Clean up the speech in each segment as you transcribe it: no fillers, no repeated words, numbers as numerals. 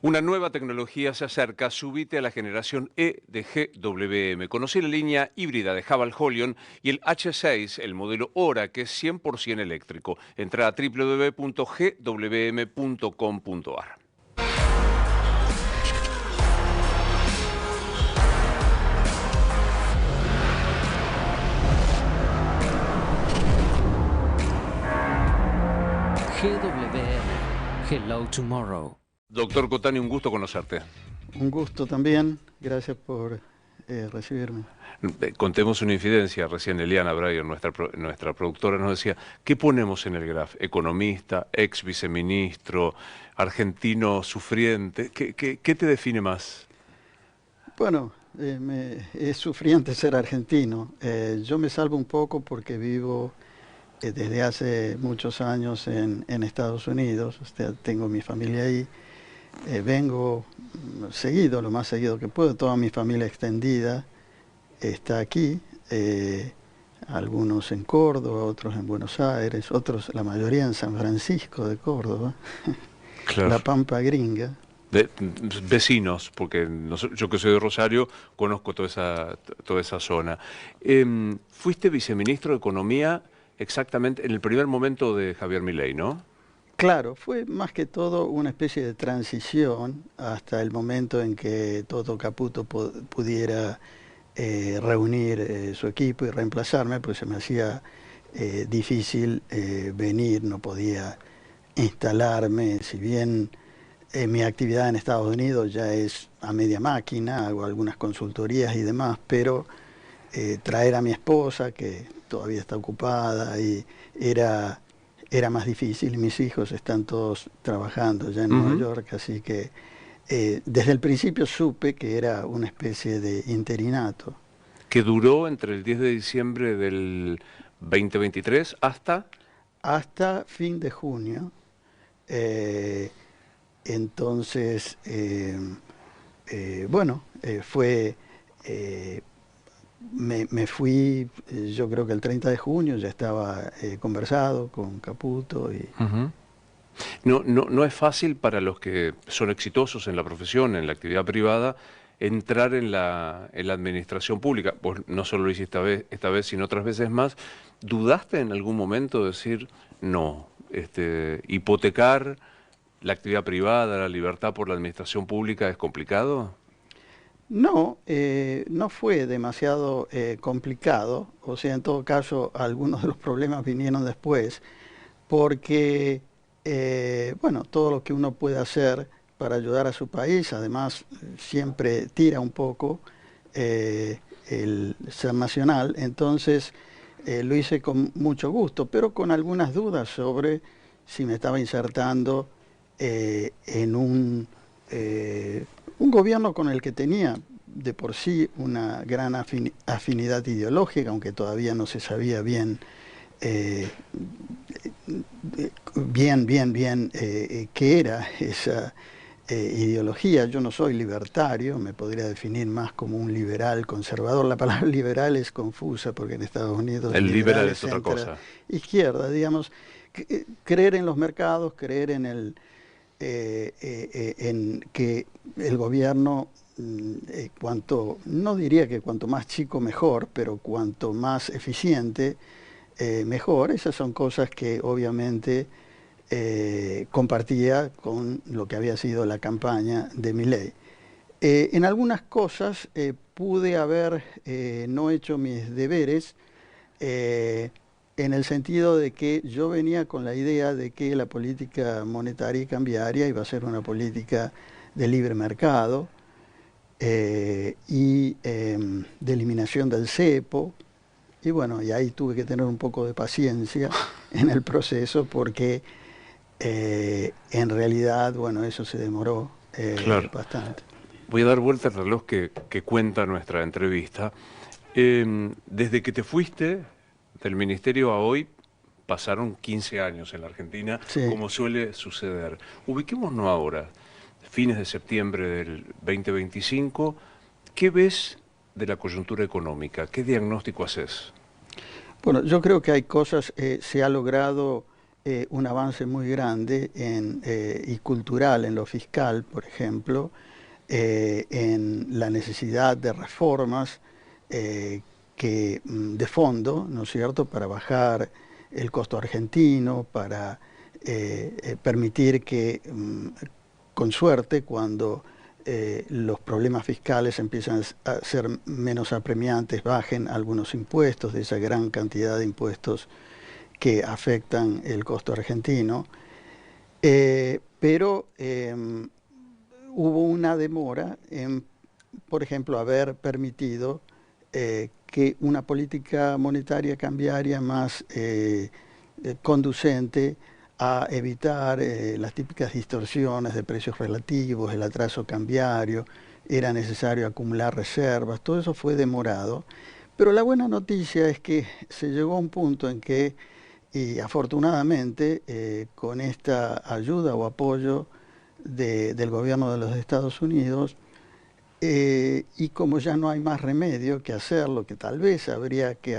Una nueva tecnología se acerca, subite a la generación E de GWM. Conocí la línea híbrida de Haval Holion y el H6, el modelo Hora, que es 100% eléctrico. Entra a www.gwm.com.ar. GWM. Hello Tomorrow. Doctor Cotani, un gusto conocerte. Un gusto también, gracias por recibirme. Contemos una infidencia, recién Eliana Breyer, nuestra productora, nos decía, ¿qué ponemos en el graph? Economista, ex viceministro, argentino sufriente, ¿qué te define más? Bueno, es sufriente ser argentino. Yo me salvo un poco porque vivo desde hace muchos años en Estados Unidos, tengo mi familia ahí. Vengo seguido, lo más seguido que puedo, toda mi familia extendida está aquí, algunos en Córdoba, otros en Buenos Aires, otros, la mayoría en San Francisco de Córdoba, Claro. La Pampa Gringa. Vecinos, porque yo que soy de Rosario conozco toda esa zona. Fuiste viceministro de Economía exactamente en el primer momento de Javier Milei, ¿no? Claro, fue más que todo una especie de transición hasta el momento en que Toto Caputo pudiera reunir su equipo y reemplazarme, pues se me hacía difícil venir, no podía instalarme, si bien mi actividad en Estados Unidos ya es a media máquina, hago algunas consultorías y demás, pero traer a mi esposa, que todavía está ocupada, y era más difícil. Mis hijos están todos trabajando ya en Nueva York, así que desde el principio supe que era una especie de interinato. Que duró entre el 10 de diciembre del 2023 hasta... Hasta fin de junio. Entonces, bueno, fue... Me fui, yo creo que el 30 de junio ya estaba conversado con Caputo. No es fácil para los que son exitosos en la profesión, en la actividad privada, entrar en la administración pública. Vos no solo lo hiciste esta vez, sino otras veces más. ¿Dudaste en algún momento de decir, no, hipotecar la actividad privada, la libertad por la administración pública es complicado? No, no fue demasiado complicado, o sea, en todo caso, algunos de los problemas vinieron después, porque, bueno, todo lo que uno puede hacer para ayudar a su país, además, siempre tira un poco el ser nacional, entonces lo hice con mucho gusto, pero con algunas dudas sobre si me estaba insertando en un gobierno con el que tenía de por sí una gran afinidad ideológica, aunque todavía no se sabía bien qué era esa ideología. Yo no soy libertario, me podría definir más como un liberal conservador. La palabra liberal es confusa porque en Estados Unidos el liberal es otra cosa. Izquierda, digamos, creer en los mercados, creer en que el gobierno, no diría que cuanto más chico mejor, pero cuanto más eficiente mejor. Esas son cosas que obviamente compartía con lo que había sido la campaña de Milei. En algunas cosas pude haber no hecho mis deberes, en el sentido de que yo venía con la idea de que la política monetaria y cambiaria iba a ser una política de libre mercado y de eliminación del cepo. Y bueno, y ahí tuve que tener un poco de paciencia en el proceso porque en realidad, bueno, eso se demoró Claro. bastante. Voy a dar vuelta al reloj que cuenta nuestra entrevista. Desde que te fuiste del ministerio a hoy, pasaron 15 años en la Argentina, Sí. como suele suceder. Ubiquémonos ahora, fines de septiembre del 2025. ¿Qué ves de la coyuntura económica? ¿Qué diagnóstico haces? Bueno, yo creo que hay cosas, se ha logrado un avance muy grande y cultural en lo fiscal, por ejemplo, en la necesidad de reformas de fondo, ¿no es cierto?, para bajar el costo argentino, para permitir que, con suerte, cuando los problemas fiscales empiezan a ser menos apremiantes, bajen algunos impuestos de esa gran cantidad de impuestos que afectan el costo argentino. Pero hubo una demora en, por ejemplo, haber permitido que una política monetaria cambiaria más conducente a evitar las típicas distorsiones de precios relativos, el atraso cambiario, era necesario acumular reservas, todo eso fue demorado. Pero la buena noticia es que se llegó a un punto en que, y afortunadamente, con esta ayuda o apoyo del gobierno de los Estados Unidos, y como ya no hay más remedio que hacerlo, que tal vez habría que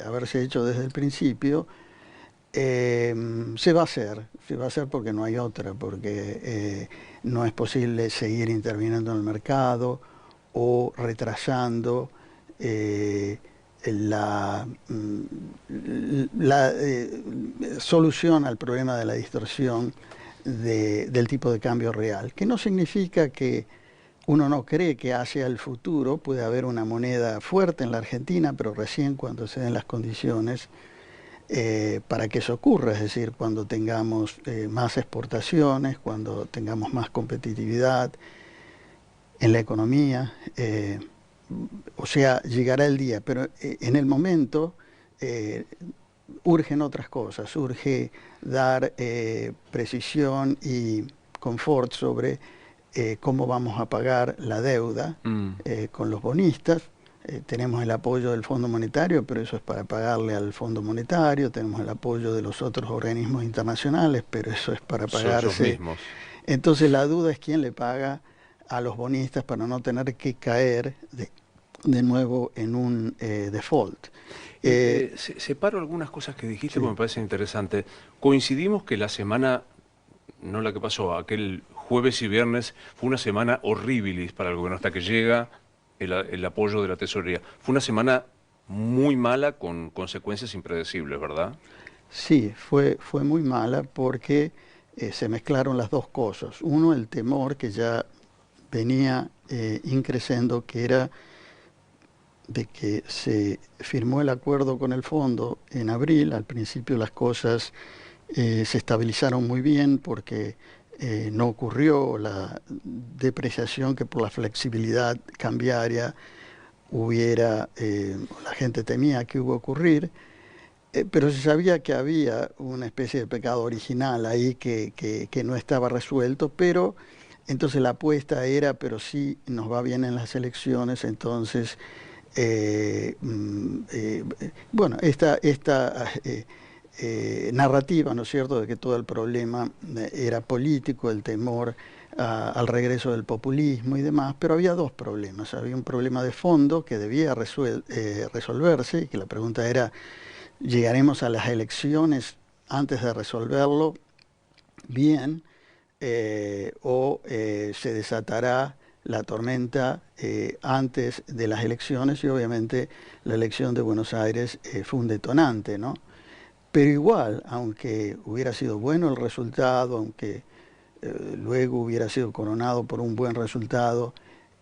haberse hecho desde el principio, se va a hacer porque no hay otra, porque no es posible seguir interviniendo en el mercado o retrasando la solución al problema de la distorsión del tipo de cambio real, que no significa que uno no cree que hacia el futuro puede haber una moneda fuerte en la Argentina, pero recién cuando se den las condiciones para que eso ocurra, es decir, cuando tengamos más exportaciones, cuando tengamos más competitividad en la economía, o sea, llegará el día, pero en el momento urgen otras cosas, urge dar precisión y confort sobre cómo vamos a pagar la deuda con los bonistas. Tenemos el apoyo del Fondo Monetario, pero eso es para pagarle al Fondo Monetario. Tenemos el apoyo de los otros organismos internacionales, pero eso es para pagarse. Mismos. Entonces la duda es quién le paga a los bonistas para no tener que caer de nuevo en un default. Separo algunas cosas que dijiste Sí. porque me parecen interesantes. Coincidimos que la semana, no la que pasó, aquel jueves y viernes, fue una semana horribilis para el gobierno hasta que llega el apoyo de la tesorería. Fue una semana muy mala con consecuencias impredecibles, ¿verdad? Sí, fue muy mala porque se mezclaron las dos cosas. Uno, el temor que ya venía increciendo, que era de que se firmó el acuerdo con el fondo en abril. Al principio las cosas se estabilizaron muy bien porque no ocurrió la depreciación que por la flexibilidad cambiaria la gente temía que iba a ocurrir, pero se sabía que había una especie de pecado original ahí que no estaba resuelto, pero entonces la apuesta era, pero sí nos va bien en las elecciones, entonces bueno, esta narrativa, ¿no es cierto?, de que todo el problema era político, el temor al regreso del populismo y demás, pero había dos problemas. Había un problema de fondo que debía resolverse, y que la pregunta era, ¿llegaremos a las elecciones antes de resolverlo bien o se desatará la tormenta antes de las elecciones? Y obviamente la elección de Buenos Aires fue un detonante, ¿no? Pero igual, aunque hubiera sido bueno el resultado, aunque luego hubiera sido coronado por un buen resultado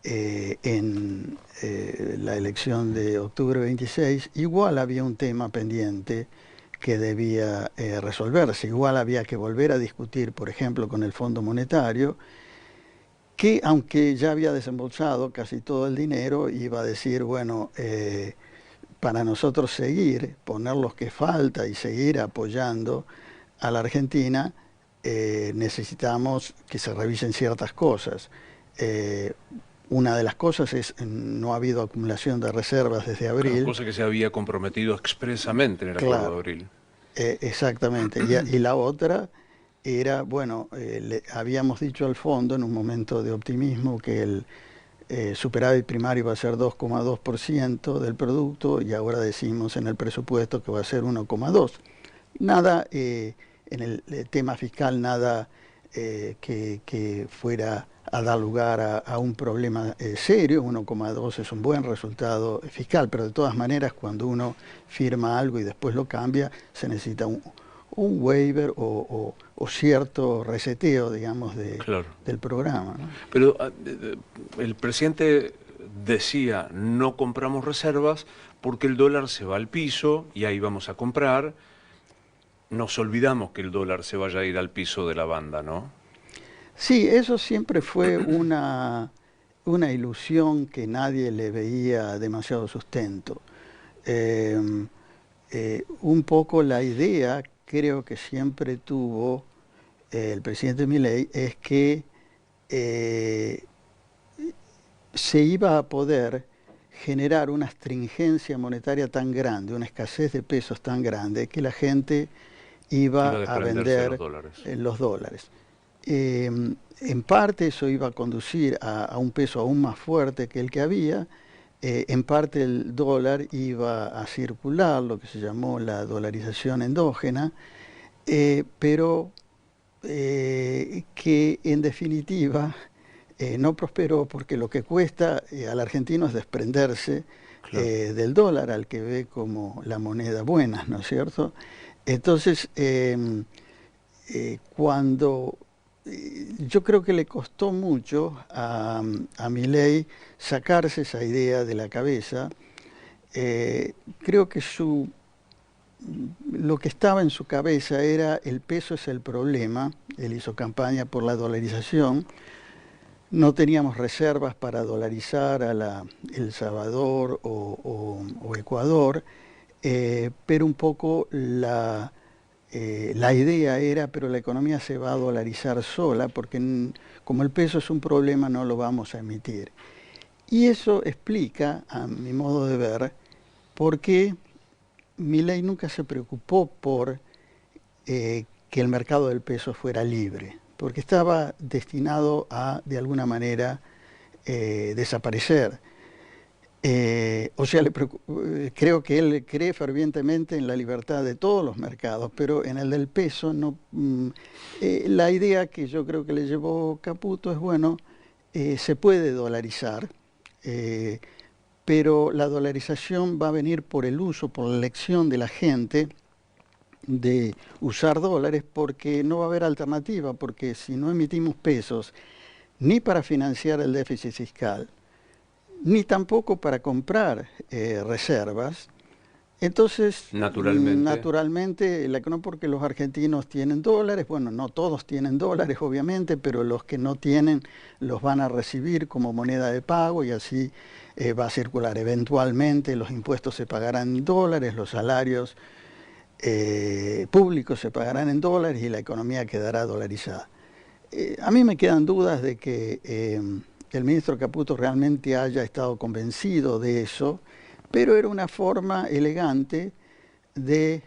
en la elección de octubre 26, igual había un tema pendiente que debía resolverse. Igual había que volver a discutir, por ejemplo, con el Fondo Monetario, que aunque ya había desembolsado casi todo el dinero, iba a decir, bueno, para nosotros seguir, poner los que falta y seguir apoyando a la Argentina, necesitamos que se revisen ciertas cosas. Una de las cosas es, no ha habido acumulación de reservas desde abril. Cosa que se había comprometido expresamente en el acuerdo de abril. Exactamente. Y la otra era, bueno, habíamos dicho al fondo en un momento de optimismo que el superávit primario va a ser 2,2% del producto, y ahora decimos en el presupuesto que va a ser 1,2%. Nada en el tema fiscal nada que fuera a dar lugar a un problema serio. 1,2 es un buen resultado fiscal, pero de todas maneras cuando uno firma algo y después lo cambia, se necesita un waiver o cierto reseteo, digamos, Claro. del programa, ¿no? Pero el presidente decía, no compramos reservas porque el dólar se va al piso y ahí vamos a comprar. Nos olvidamos que el dólar se vaya a ir al piso de la banda, ¿no? Sí, eso siempre fue una ilusión que nadie le veía demasiado sustento. Un poco la idea, creo que siempre tuvo el presidente Milei, es que se iba a poder generar una astringencia monetaria tan grande, una escasez de pesos tan grande, que la gente iba a desprenderse de vender los dólares. los dólares. En parte eso iba a conducir a un peso aún más fuerte que el que había. En parte el dólar iba a circular, lo que se llamó la dolarización endógena, pero que en definitiva no prosperó, porque lo que cuesta al argentino es desprenderse Claro. del dólar, al que ve como la moneda buena, ¿no es cierto? Entonces, cuando yo creo que le costó mucho a Milei sacarse esa idea de la cabeza. Creo que lo que estaba en su cabeza era el peso es el problema. Él hizo campaña por la dolarización. No teníamos reservas para dolarizar a El Salvador o Ecuador, pero un poco la idea era, pero la economía se va a dolarizar sola, porque como el peso es un problema no lo vamos a emitir. Y eso explica, a mi modo de ver, por qué Milei nunca se preocupó por que el mercado del peso fuera libre, porque estaba destinado a, de alguna manera, desaparecer. Creo que él cree fervientemente en la libertad de todos los mercados, pero en el del peso no. La idea que yo creo que le llevó Caputo es, bueno, se puede dolarizar, pero la dolarización va a venir por el uso, por la elección de la gente de usar dólares, porque no va a haber alternativa, porque si no emitimos pesos ni para financiar el déficit fiscal, ni tampoco para comprar reservas, entonces naturalmente, no porque los argentinos tienen dólares, bueno, no todos tienen dólares obviamente, pero los que no tienen los van a recibir como moneda de pago y así va a circular. Eventualmente los impuestos se pagarán en dólares, los salarios públicos se pagarán en dólares y la economía quedará dolarizada. A mí me quedan dudas de que el ministro Caputo realmente haya estado convencido de eso, pero era una forma elegante de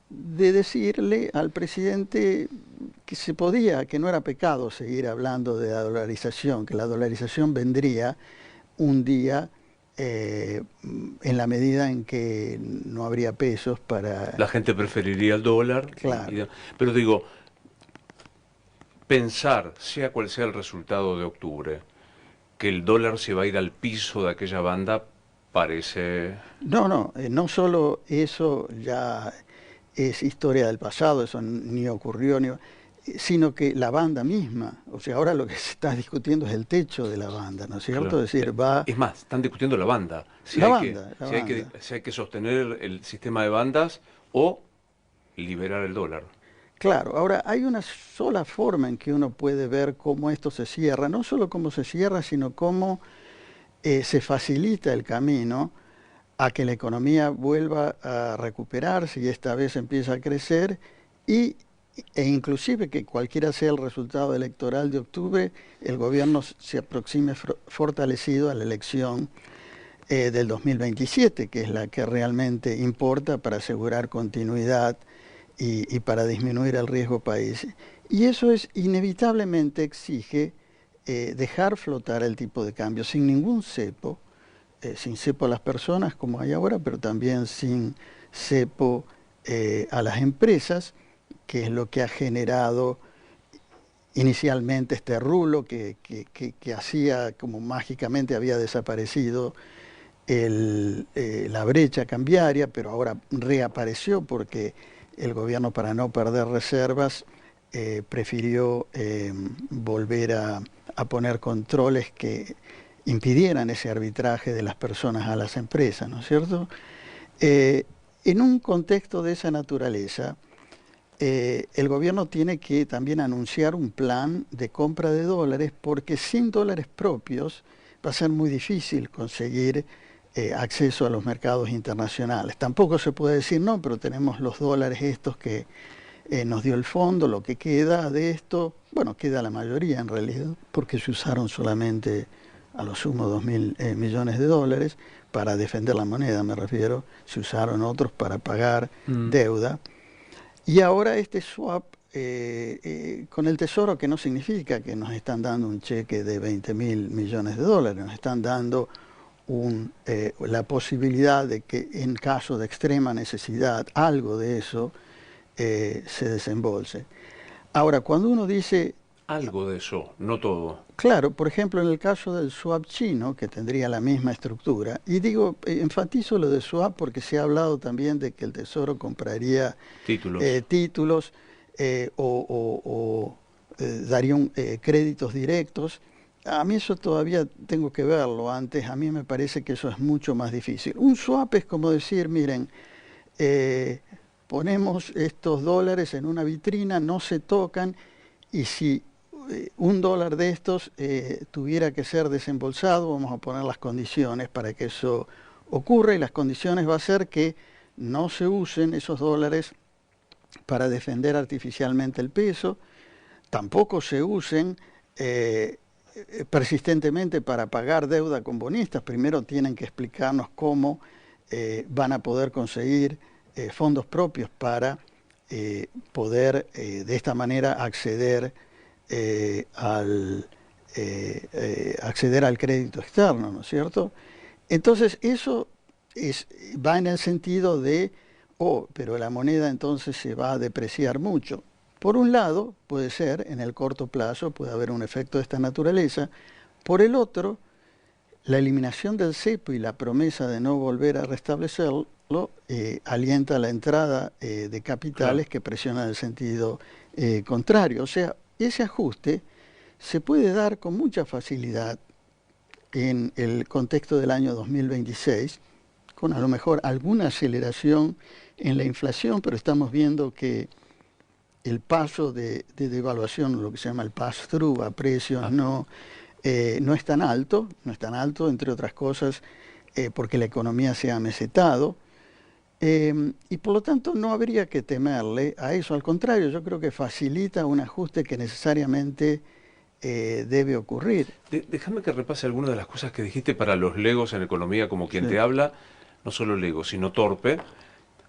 decirle al presidente que se podía, que no era pecado seguir hablando de la dolarización, que la dolarización vendría un día en la medida en que no habría pesos para... La gente preferiría el dólar. Claro. Pero digo, pensar, sea cual sea el resultado de octubre, que el dólar se va a ir al piso de aquella banda, parece... No solo eso ya es historia del pasado, eso ni ocurrió, sino que la banda misma, o sea, ahora lo que se está discutiendo es el techo de la banda, ¿no es cierto? Claro. Es decir, Es más, están discutiendo la banda. Si hay que sostener el sistema de bandas o liberar el dólar. Claro, ahora hay una sola forma en que uno puede ver cómo esto se cierra, no solo cómo se cierra, sino cómo se facilita el camino a que la economía vuelva a recuperarse y esta vez empieza a crecer e inclusive que cualquiera sea el resultado electoral de octubre, el gobierno se aproxime fortalecido a la elección del 2027, que es la que realmente importa para asegurar continuidad y para disminuir el riesgo país. Y eso inevitablemente exige dejar flotar el tipo de cambio sin ningún cepo, sin cepo a las personas como hay ahora, pero también sin cepo a las empresas, que es lo que ha generado inicialmente este rulo que hacía como mágicamente había desaparecido la brecha cambiaria, pero ahora reapareció porque el gobierno, para no perder reservas, prefirió volver a poner controles que impidieran ese arbitraje de las personas a las empresas, ¿no es cierto? En un contexto de esa naturaleza, el gobierno tiene que también anunciar un plan de compra de dólares, porque sin dólares propios va a ser muy difícil conseguir acceso a los mercados internacionales. Tampoco se puede decir, no, pero tenemos los dólares estos que nos dio el fondo, lo que queda de esto, bueno, queda la mayoría en realidad, porque se usaron solamente a lo sumo 2.000 millones de dólares para defender la moneda, me refiero, se usaron otros para pagar deuda. Y ahora este swap con el Tesoro, que no significa que nos están dando un cheque de 20.000 millones de dólares, nos están dando la posibilidad de que en caso de extrema necesidad, algo de eso se desembolse. Ahora, cuando uno dice... Algo de eso, no todo. Claro, por ejemplo, en el caso del swap chino, que tendría la misma estructura, y digo, enfatizo lo de swap porque se ha hablado también de que el Tesoro compraría títulos o daría créditos directos. A mí eso todavía tengo que verlo antes, a mí me parece que eso es mucho más difícil. Un swap es como decir, miren, ponemos estos dólares en una vitrina, no se tocan, y si un dólar de estos tuviera que ser desembolsado, vamos a poner las condiciones para que eso ocurra, y las condiciones va a ser que no se usen esos dólares para defender artificialmente el peso, tampoco se usen persistentemente para pagar deuda con bonistas. Primero tienen que explicarnos cómo van a poder conseguir fondos propios para poder de esta manera acceder al crédito externo, ¿no es cierto? Entonces eso va en el sentido de, pero la moneda entonces se va a depreciar mucho. Por un lado, puede ser, en el corto plazo, puede haber un efecto de esta naturaleza. Por el otro, la eliminación del cepo y la promesa de no volver a restablecerlo alienta la entrada de capitales que presionan el sentido contrario. O sea, ese ajuste se puede dar con mucha facilidad en el contexto del año 2026, con a lo mejor alguna aceleración en la inflación, pero estamos viendo que el paso de devaluación, lo que se llama el pass-through a precios, no es tan alto, entre otras cosas, porque la economía se ha mesetado, y por lo tanto no habría que temerle a eso. Al contrario, yo creo que facilita un ajuste que necesariamente debe ocurrir. Déjame que repase algunas de las cosas que dijiste para los legos en economía, como quien te habla, no solo lego, sino torpe.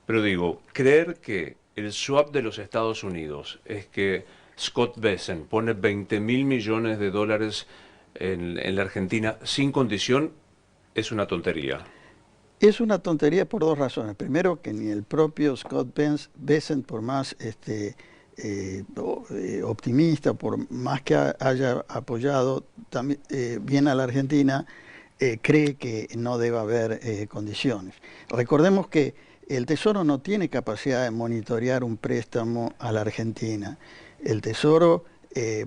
Pero digo, creer que el swap de los Estados Unidos es que Scott Bessent pone 20.000 millones de dólares en la Argentina sin condición es una tontería. Es una tontería por dos razones. Primero, que ni el propio Scott Bessent, por más optimista, por más que haya apoyado también, bien a la Argentina, cree que no debe haber condiciones. Recordemos que el Tesoro no tiene capacidad de monitorear un préstamo a la Argentina. El Tesoro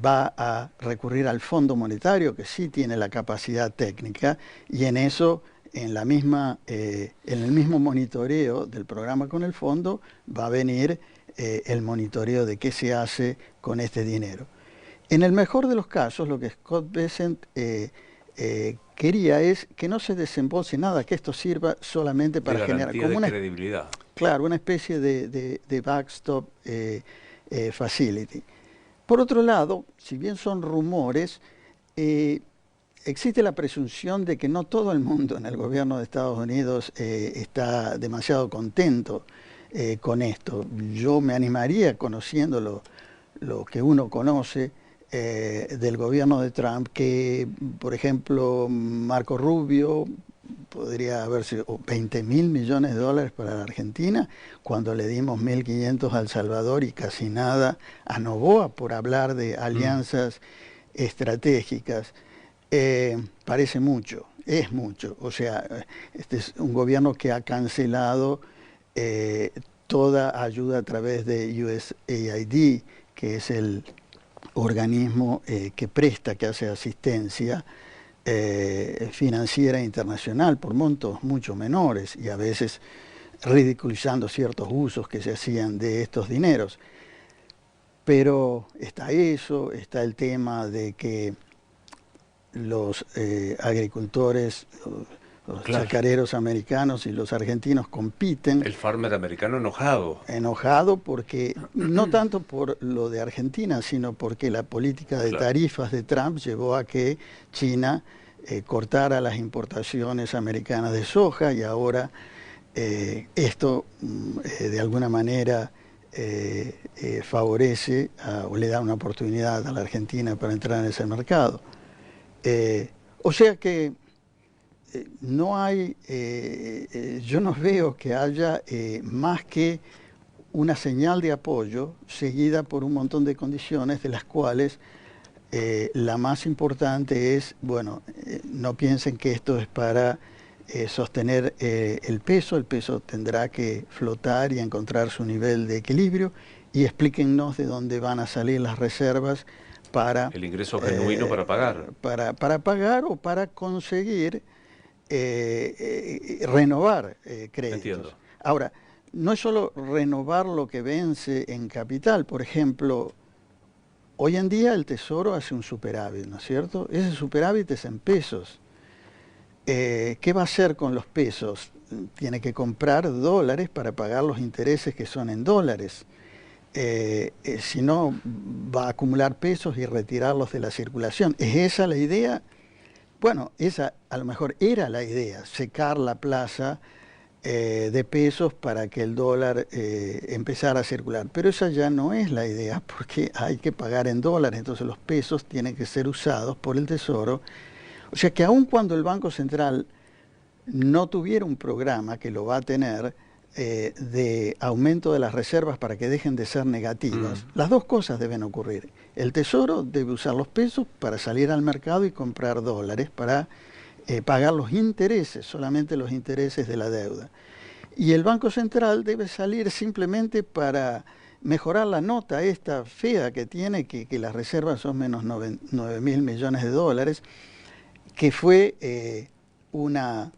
va a recurrir al Fondo Monetario, que sí tiene la capacidad técnica, y en eso, en el mismo monitoreo del programa con el fondo, va a venir el monitoreo de qué se hace con este dinero. En el mejor de los casos, lo que Scott Bessent quería es que no se desembolse nada, que esto sirva solamente para generar como una credibilidad. Claro, una especie de backstop facility. Por otro lado, si bien son rumores, existe la presunción de que no todo el mundo en el gobierno de Estados Unidos está demasiado contento con esto. Yo me animaría, conociendo lo que uno conoce del gobierno de Trump, que, por ejemplo, Marco Rubio, podría haber sido 20.000 millones de dólares para la Argentina, cuando le dimos 1.500 a El Salvador y casi nada a Noboa, por hablar de alianzas estratégicas. Parece mucho, es mucho. O sea, este es un gobierno que ha cancelado toda ayuda a través de USAID, que es el organismo que presta, que hace asistencia financiera internacional por montos mucho menores y a veces ridiculizando ciertos usos que se hacían de estos dineros. Pero está eso, está el tema de que los agricultores, los chacareros americanos y los argentinos compiten. El farmer americano enojado. Enojado porque, no tanto por lo de Argentina, sino porque la política de tarifas de Trump llevó a que China cortara las importaciones americanas de soja y ahora esto de alguna manera favorece o le da una oportunidad a la Argentina para entrar en ese mercado. O sea que no hay, yo no veo que haya más que una señal de apoyo seguida por un montón de condiciones, de las cuales la más importante es, bueno, no piensen que esto es para sostener el peso tendrá que flotar y encontrar su nivel de equilibrio, y explíquennos de dónde van a salir las reservas para... El ingreso genuino para pagar. Para pagar o para conseguir renovar créditos. Entiendo. Ahora, no es solo renovar lo que vence en capital. Por ejemplo, hoy en día el Tesoro hace un superávit, ¿no es cierto? Ese superávit es en pesos. ¿Qué va a hacer con los pesos? Tiene que comprar dólares para pagar los intereses que son en dólares. Si no, va a acumular pesos y retirarlos de la circulación. ¿Es esa la idea? Bueno, esa a lo mejor era la idea, secar la plaza de pesos para que el dólar empezara a circular. Pero esa ya no es la idea, porque hay que pagar en dólares, entonces los pesos tienen que ser usados por el Tesoro. O sea que aun cuando el Banco Central no tuviera un programa, que lo va a tener, de aumento de las reservas para que dejen de ser negativas, las dos cosas deben ocurrir. El Tesoro debe usar los pesos para salir al mercado y comprar dólares para pagar los intereses, solamente los intereses de la deuda. Y el Banco Central debe salir simplemente para mejorar la nota esta fea que tiene, que las reservas son menos 9.000 millones de dólares, que fue una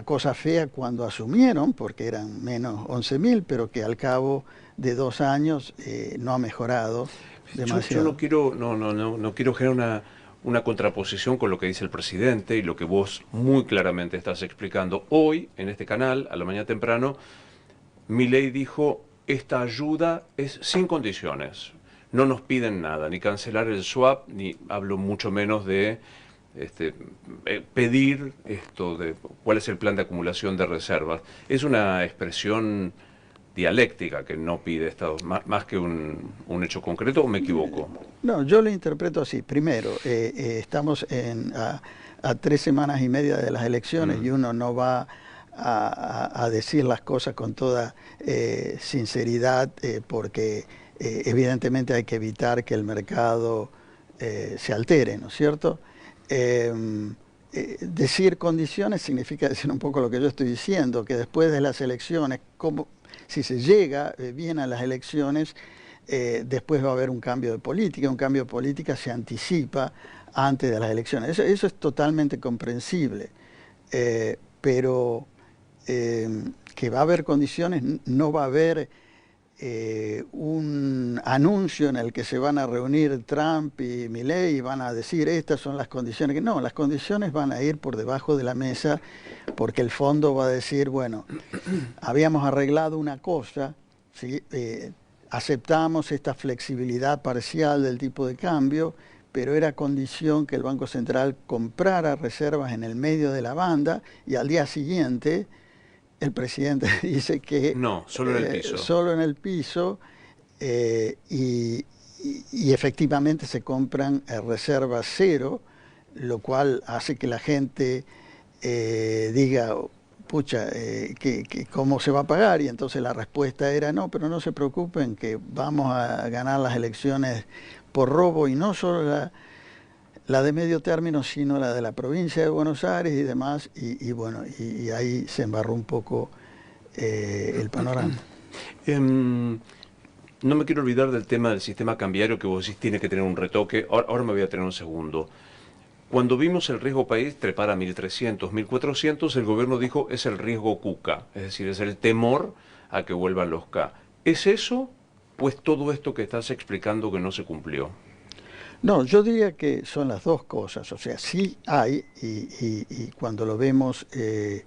cosa fea cuando asumieron, porque eran menos 11.000, pero que al cabo de 2 años no ha mejorado demasiado. Yo no quiero generar una contraposición con lo que dice el presidente y lo que vos muy claramente estás explicando. Hoy, en este canal, a la mañana temprano, Milei dijo, esta ayuda es sin condiciones. No nos piden nada, ni cancelar el swap, ni hablo mucho menos de pedir esto de cuál es el plan de acumulación de reservas. Es una expresión dialéctica que no pide Estados, más que un hecho concreto, ¿o me equivoco? No, yo lo interpreto así. Primero, estamos a 3 semanas y media de las elecciones y uno no va a decir las cosas con toda sinceridad porque evidentemente hay que evitar que el mercado se altere, ¿no es cierto? Decir condiciones significa decir un poco lo que yo estoy diciendo, que después de las elecciones, si se llega bien a las elecciones, después va a haber un cambio de política se anticipa antes de las elecciones. Eso es totalmente comprensible, pero que va a haber condiciones, no va a haber un anuncio en el que se van a reunir Trump y Milei y van a decir estas son las condiciones. No, las condiciones van a ir por debajo de la mesa porque el fondo va a decir, bueno, habíamos arreglado una cosa, ¿sí? Aceptamos esta flexibilidad parcial del tipo de cambio, pero era condición que el Banco Central comprara reservas en el medio de la banda y al día siguiente el presidente dice que... No, solo en el piso. Solo en el piso y efectivamente se compran reservas cero, lo cual hace que la gente diga, pucha, ¿cómo se va a pagar? Y entonces la respuesta era, no, pero no se preocupen, que vamos a ganar las elecciones por robo, y no solo la de medio término, sino la de la provincia de Buenos Aires y demás, y bueno, y ahí se embarró un poco el panorama. No me quiero olvidar del tema del sistema cambiario que vos decís tiene que tener un retoque. Ahora me voy a tener un segundo. Cuando vimos el riesgo país trepar a 1.300, 1.400, el gobierno dijo es el riesgo Cuca, es decir, es el temor a que vuelvan los K. ¿Es eso? Pues todo esto que estás explicando que no se cumplió. No, yo diría que son las dos cosas, o sea, sí hay, y cuando lo vemos desde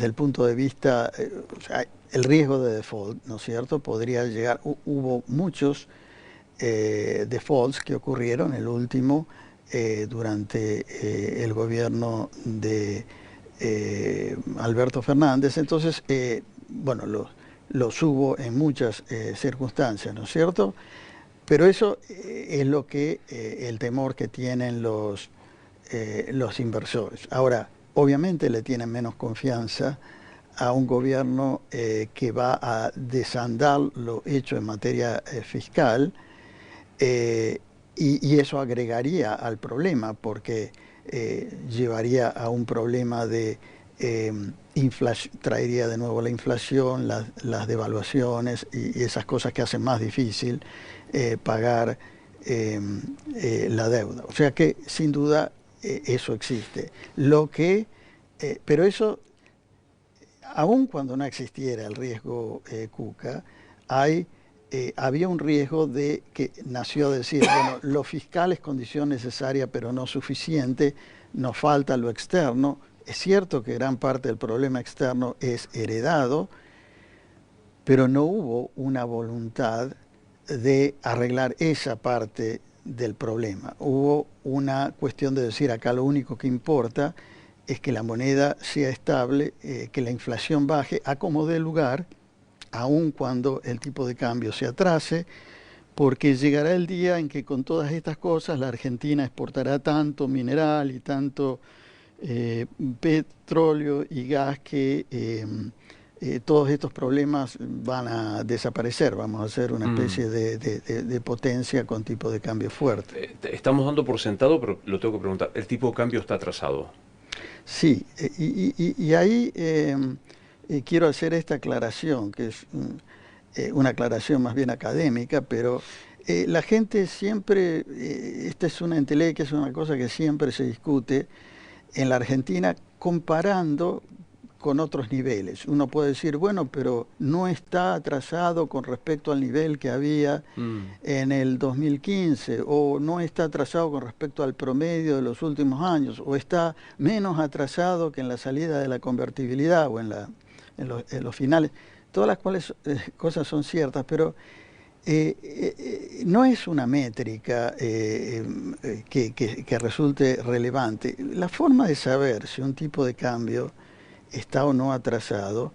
el punto de vista, o sea, el riesgo de default, ¿no es cierto?, podría llegar, hubo muchos defaults que ocurrieron, el último durante el gobierno de Alberto Fernández, entonces, bueno, los hubo en muchas circunstancias, ¿no es cierto?, pero eso es lo que el temor que tienen los inversores. Ahora, obviamente le tienen menos confianza a un gobierno que va a desandar lo hecho en materia fiscal, y eso agregaría al problema, porque llevaría a un problema de traería de nuevo la inflación, las devaluaciones y esas cosas que hacen más difícil pagar la deuda. O sea que sin duda eso existe. Pero eso, aun cuando no existiera el riesgo Cuca, había un riesgo de que nació a decir, bueno, lo fiscal es condición necesaria pero no suficiente, nos falta lo externo. Es cierto que gran parte del problema externo es heredado, pero no hubo una voluntad de arreglar esa parte del problema. Hubo una cuestión de decir, acá lo único que importa es que la moneda sea estable, que la inflación baje, a como dé lugar, aun cuando el tipo de cambio se atrase, porque llegará el día en que con todas estas cosas la Argentina exportará tanto mineral y tanto petróleo y gas que todos estos problemas van a desaparecer, vamos a ser una especie de potencia con tipo de cambio fuerte. Estamos dando por sentado, pero lo tengo que preguntar, ¿el tipo de cambio está atrasado? Sí, y ahí quiero hacer esta aclaración, que es una aclaración más bien académica, pero la gente siempre, esta es una entelequia, es una cosa que siempre se discute en la Argentina comparando con otros niveles. Uno puede decir, bueno, pero no está atrasado con respecto al nivel que había en el 2015, o no está atrasado con respecto al promedio de los últimos años, o está menos atrasado que en la salida de la convertibilidad o en los finales. Todas las cuales cosas son ciertas, pero no es una métrica que resulte relevante. La forma de saber si un tipo de cambio está o no atrasado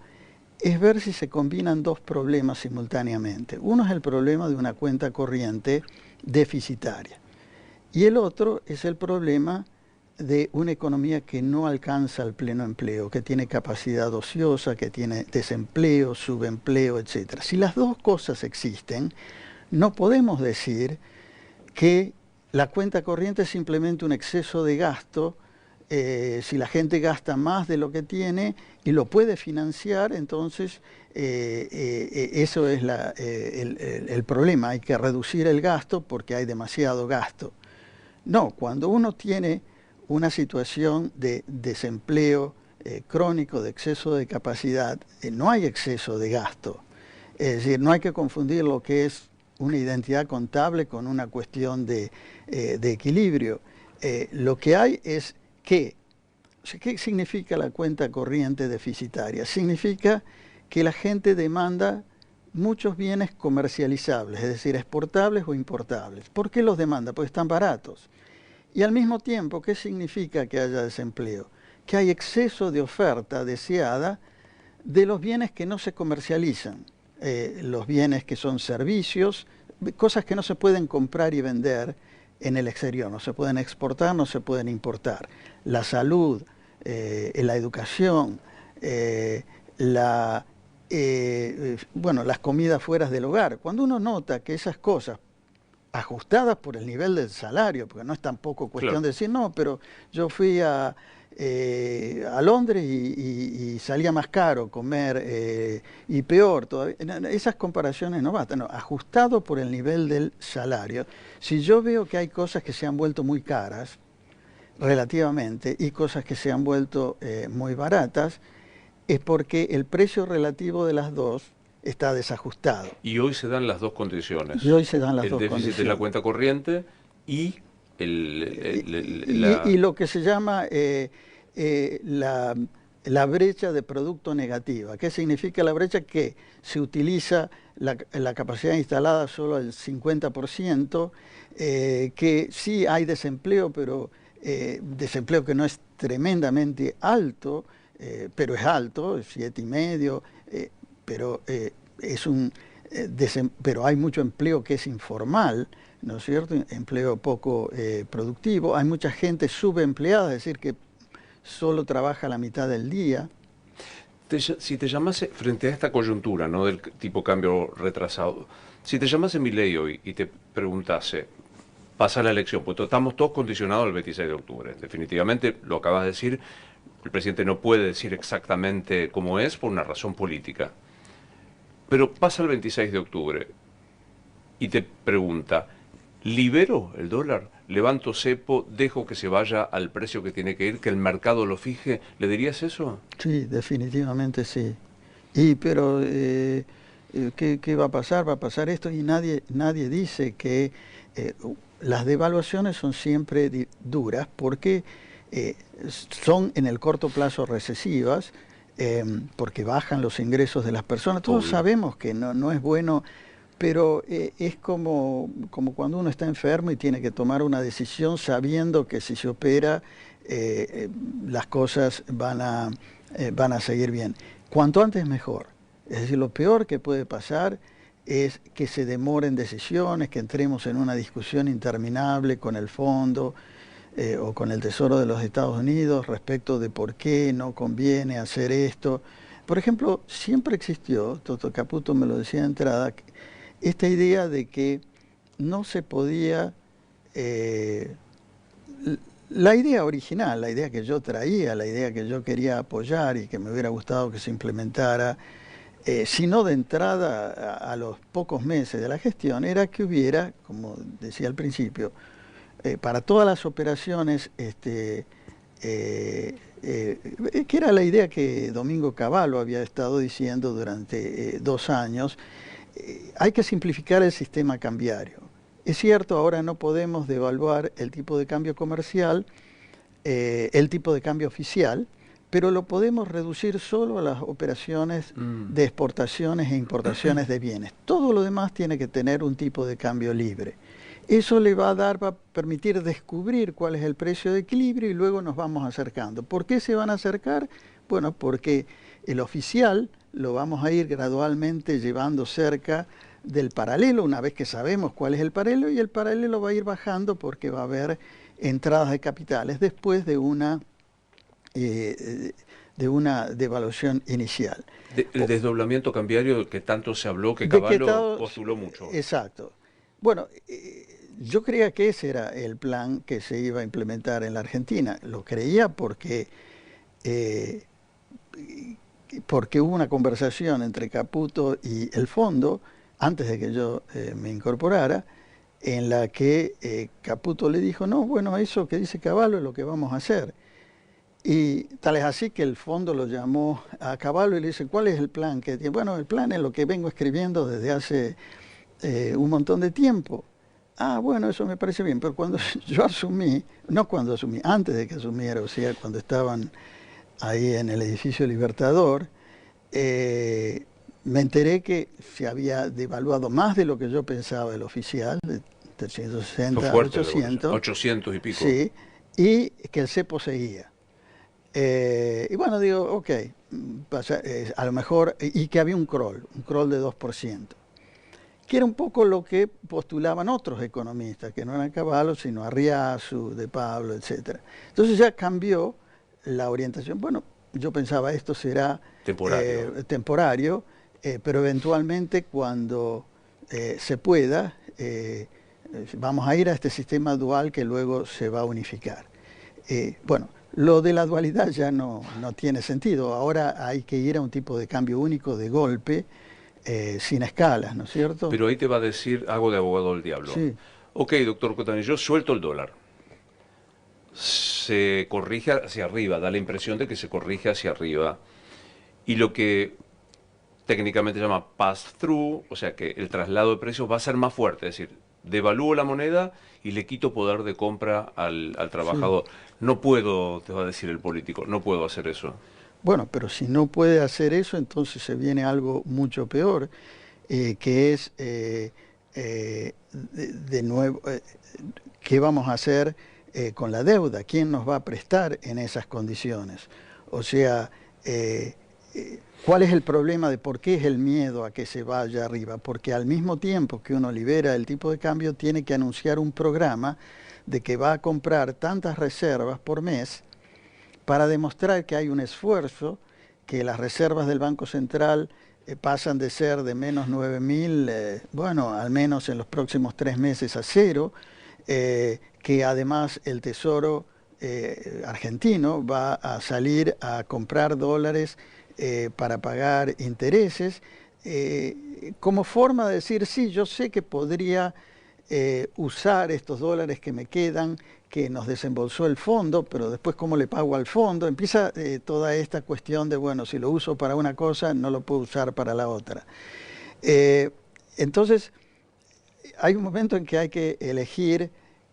es ver si se combinan dos problemas simultáneamente. Uno es el problema de una cuenta corriente deficitaria y el otro es el problema de una economía que no alcanza el pleno empleo, que tiene capacidad ociosa, que tiene desempleo, subempleo, etc. Si las dos cosas existen, no podemos decir que la cuenta corriente es simplemente un exceso de gasto. Si la gente gasta más de lo que tiene y lo puede financiar, entonces eso es el problema. Hay que reducir el gasto porque hay demasiado gasto. No, cuando uno tiene una situación de desempleo crónico, de exceso de capacidad, no hay exceso de gasto. Es decir, no hay que confundir lo que es una identidad contable con una cuestión de equilibrio. Lo que hay es ¿qué significa la cuenta corriente deficitaria? Significa que la gente demanda muchos bienes comercializables, es decir, exportables o importables. ¿Por qué los demanda? Porque están baratos. Y al mismo tiempo, ¿qué significa que haya desempleo? Que hay exceso de oferta deseada de los bienes que no se comercializan, los bienes que son servicios, cosas que no se pueden comprar y vender en el exterior, no se pueden exportar, no se pueden importar. La salud, la educación, bueno, las comidas fuera del hogar. Cuando uno nota que esas cosas ajustadas por el nivel del salario, porque no es tampoco cuestión de decir, no, pero yo fui a Londres y salía más caro comer y peor todavía. Esas comparaciones no bastan, no, ajustado por el nivel del salario. Si yo veo que hay cosas que se han vuelto muy caras relativamente y cosas que se han vuelto muy baratas, es porque el precio relativo de las dos está desajustado. Y hoy se dan las dos condiciones. Y hoy se dan las dos condiciones. El déficit de la cuenta corriente y y lo que se llama la brecha de producto negativa. ¿Qué significa la brecha? Que se utiliza la capacidad instalada solo al 50%, que sí hay desempleo, pero desempleo que no es tremendamente alto, pero es alto, 7,5, pero pero hay mucho empleo que es informal, ¿no es cierto? Empleo poco productivo. Hay mucha gente subempleada, es decir, que solo trabaja la mitad del día. Si te llamase, frente a esta coyuntura, ¿no?, del tipo cambio retrasado, si te llamase Milei hoy y te preguntase, pasa la elección, pues estamos todos condicionados al 26 de octubre. Definitivamente, lo acabas de decir, el presidente no puede decir exactamente cómo es por una razón política. Pero pasa el 26 de octubre y te pregunta, ¿libero el dólar? ¿Levanto cepo? ¿Dejo que se vaya al precio que tiene que ir? ¿Que el mercado lo fije? ¿Le dirías eso? Sí, definitivamente sí. Pero ¿qué va a pasar? Va a pasar esto y nadie dice que las devaluaciones son siempre duras porque son en el corto plazo recesivas, porque bajan los ingresos de las personas. Todos sabemos que no es bueno, pero es como cuando uno está enfermo y tiene que tomar una decisión sabiendo que si se opera las cosas van a seguir bien. Cuanto antes mejor. Es decir, lo peor que puede pasar es que se demoren decisiones, que entremos en una discusión interminable con el fondo o con el Tesoro de los Estados Unidos respecto de por qué no conviene hacer esto. Por ejemplo, siempre existió, Toto Caputo me lo decía de entrada, esta idea de que no se podía, la idea original, la idea que yo traía, la idea que yo quería apoyar y que me hubiera gustado que se implementara, sino de entrada a los pocos meses de la gestión, era que hubiera, como decía al principio, para todas las operaciones, que era la idea que Domingo Cavallo había estado diciendo durante 2 años, hay que simplificar el sistema cambiario. Es cierto, ahora no podemos devaluar el tipo de cambio comercial, el tipo de cambio oficial, pero lo podemos reducir solo a las operaciones de exportaciones e importaciones de bienes. Todo lo demás tiene que tener un tipo de cambio libre. Eso va a permitir descubrir cuál es el precio de equilibrio y luego nos vamos acercando. ¿Por qué se van a acercar? Bueno, porque el oficial lo vamos a ir gradualmente llevando cerca del paralelo, una vez que sabemos cuál es el paralelo, y el paralelo va a ir bajando porque va a haber entradas de capitales después de una devaluación inicial. El desdoblamiento cambiario que tanto se habló, que Cavallo postuló mucho. Exacto. Bueno, yo creía que ese era el plan que se iba a implementar en la Argentina. Lo creía porque hubo una conversación entre Caputo y el fondo, antes de que yo me incorporara, en la que Caputo le dijo, no, bueno, eso que dice Cavallo es lo que vamos a hacer. Y tal es así que el fondo lo llamó a Cavallo y le dice, ¿cuál es el plan que tiene? Bueno, el plan es lo que vengo escribiendo desde hace un montón de tiempo. Ah, bueno, eso me parece bien, pero cuando yo asumí, no cuando asumí, antes de que asumiera, o sea, cuando estaban ahí en el edificio Libertador, me enteré que se había devaluado más de lo que yo pensaba el oficial, de 360 a 800. 800 y pico. Sí, y que el cepo seguía. Y bueno, digo, ok, a lo mejor, y que había un crawl de 2%. que era un poco lo que postulaban otros economistas, que no eran Cavallo, sino Arriazu, De Pablo, etc. Entonces ya cambió la orientación. Bueno, yo pensaba esto será temporario, pero eventualmente cuando se pueda, vamos a ir a este sistema dual que luego se va a unificar. Bueno, lo de la dualidad ya no tiene sentido. Ahora hay que ir a un tipo de cambio único de golpe, sin escalas, ¿no es cierto? Pero ahí te va a decir, hago de abogado del diablo. Sí. Ok, doctor Cotani, yo suelto el dólar. Se corrige hacia arriba, da la impresión de que se corrige hacia arriba. Y lo que técnicamente se llama pass-through, o sea que el traslado de precios va a ser más fuerte, es decir, devalúo la moneda y le quito poder de compra al trabajador. Sí. No puedo, te va a decir el político, no puedo hacer eso. Bueno, pero si no puede hacer eso, entonces se viene algo mucho peor, que es, de nuevo, ¿qué vamos a hacer con la deuda? ¿Quién nos va a prestar en esas condiciones? O sea, ¿cuál es el problema de por qué es el miedo a que se vaya arriba? Porque al mismo tiempo que uno libera el tipo de cambio, tiene que anunciar un programa de que va a comprar tantas reservas por mes para demostrar que hay un esfuerzo, que las reservas del Banco Central pasan de ser de menos 9.000, bueno, al menos en los próximos 3 meses a 0, que además el Tesoro argentino va a salir a comprar dólares para pagar intereses, como forma de decir, sí, yo sé que podría usar estos dólares que me quedan, que nos desembolsó el fondo, pero después cómo le pago al fondo. Empieza toda esta cuestión de, bueno, si lo uso para una cosa, no lo puedo usar para la otra. Entonces, hay un momento en que hay que elegir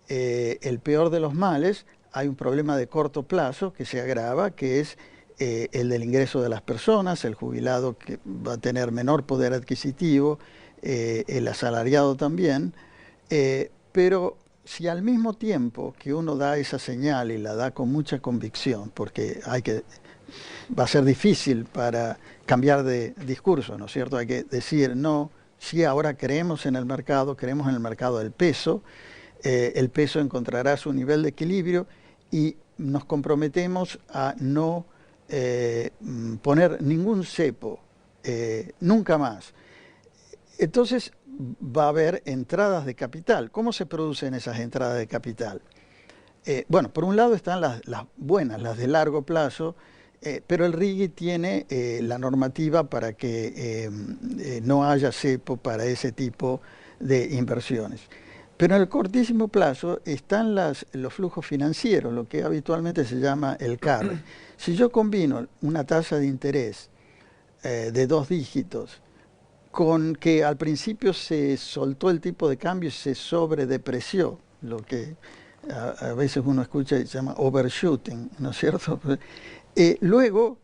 el peor de los males. Hay un problema de corto plazo que se agrava, que es el del ingreso de las personas, el jubilado que va a tener menor poder adquisitivo, el asalariado también, pero si al mismo tiempo que uno da esa señal y la da con mucha convicción, porque va a ser difícil para cambiar de discurso, ¿no es cierto? Hay que decir, no, sí, ahora creemos en el mercado del peso, el peso encontrará su nivel de equilibrio y nos comprometemos a no poner ningún cepo, nunca más. Entonces va a haber entradas de capital. ¿Cómo se producen esas entradas de capital? Bueno, por un lado están las buenas, las de largo plazo, pero el RIGI tiene la normativa para que no haya cepo para ese tipo de inversiones. Pero en el cortísimo plazo están los flujos financieros, lo que habitualmente se llama el carry. Si yo combino una tasa de interés de 2 dígitos, con que al principio se soltó el tipo de cambio y se sobredepreció, lo que a veces uno escucha y se llama overshooting, ¿no es cierto? Luego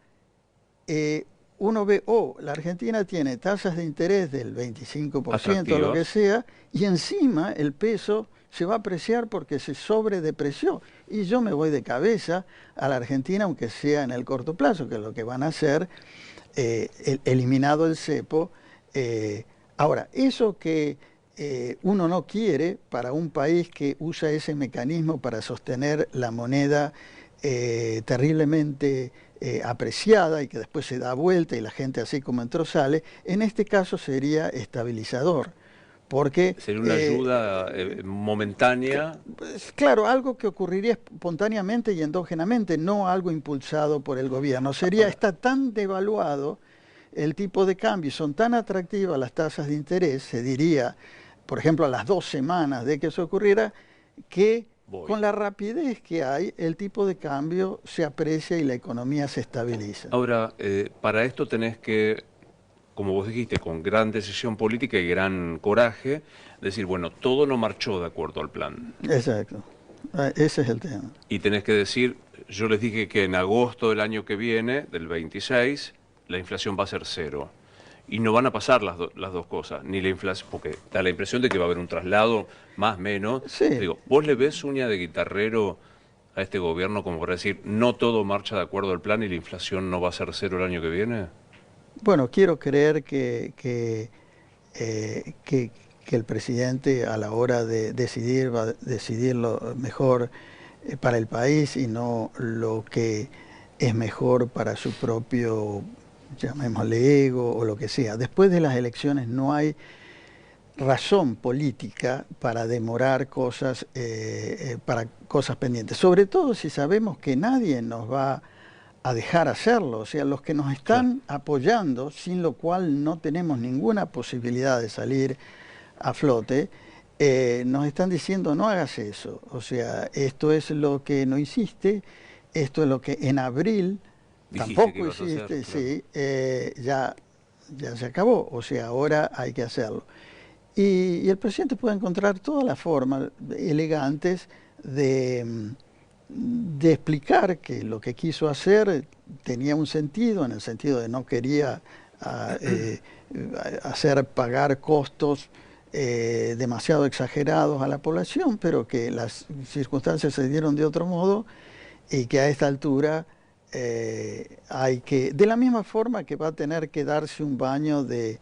uno ve, la Argentina tiene tasas de interés del 25%, lo que sea, y encima el peso se va a apreciar porque se sobredepreció. Y yo me voy de cabeza a la Argentina, aunque sea en el corto plazo, que es lo que van a hacer, eliminado el cepo. Ahora, eso que uno no quiere para un país que usa ese mecanismo para sostener la moneda terriblemente apreciada y que después se da vuelta y la gente así como entró sale, en este caso sería estabilizador. Porque sería una ayuda momentánea. Claro, algo que ocurriría espontáneamente y endógenamente, no algo impulsado por el gobierno. Está tan devaluado el tipo de cambio, son tan atractivas las tasas de interés, se diría, por ejemplo, a las 2 semanas de que eso ocurriera, que con la rapidez que hay, el tipo de cambio se aprecia y la economía se estabiliza. Ahora, para esto tenés que, como vos dijiste, con gran decisión política y gran coraje, decir, bueno, todo no marchó de acuerdo al plan. Exacto, ese es el tema. Y tenés que decir, yo les dije que en agosto del año que viene, del 26, la inflación va a ser 0. Y no van a pasar las dos cosas, ni la inflación, porque da la impresión de que va a haber un traslado más o menos. Sí. Digo, ¿vos le ves uña de guitarrero a este gobierno como para decir, no todo marcha de acuerdo al plan y la inflación no va a ser 0 el año que viene? Bueno, quiero creer que que el presidente a la hora de decidir va a decidir lo mejor para el país y no lo que es mejor para su propio, llamémosle, ego o lo que sea. Después de las elecciones no hay razón política para demorar cosas, para cosas pendientes. Sobre todo si sabemos que nadie nos va a dejar hacerlo. O sea, los que nos están apoyando, sin lo cual no tenemos ninguna posibilidad de salir a flote, nos están diciendo no hagas eso. O sea, esto es lo que no hiciste, esto es lo que en abril Dijiste tampoco hiciste, hacer, sí, ya se acabó. O sea, ahora hay que hacerlo. Y el presidente puede encontrar todas las formas elegantes de explicar que lo que quiso hacer tenía un sentido, en el sentido de no quería hacer pagar costos demasiado exagerados a la población, pero que las circunstancias se dieron de otro modo y que a esta altura hay que, de la misma forma que va a tener que darse un baño de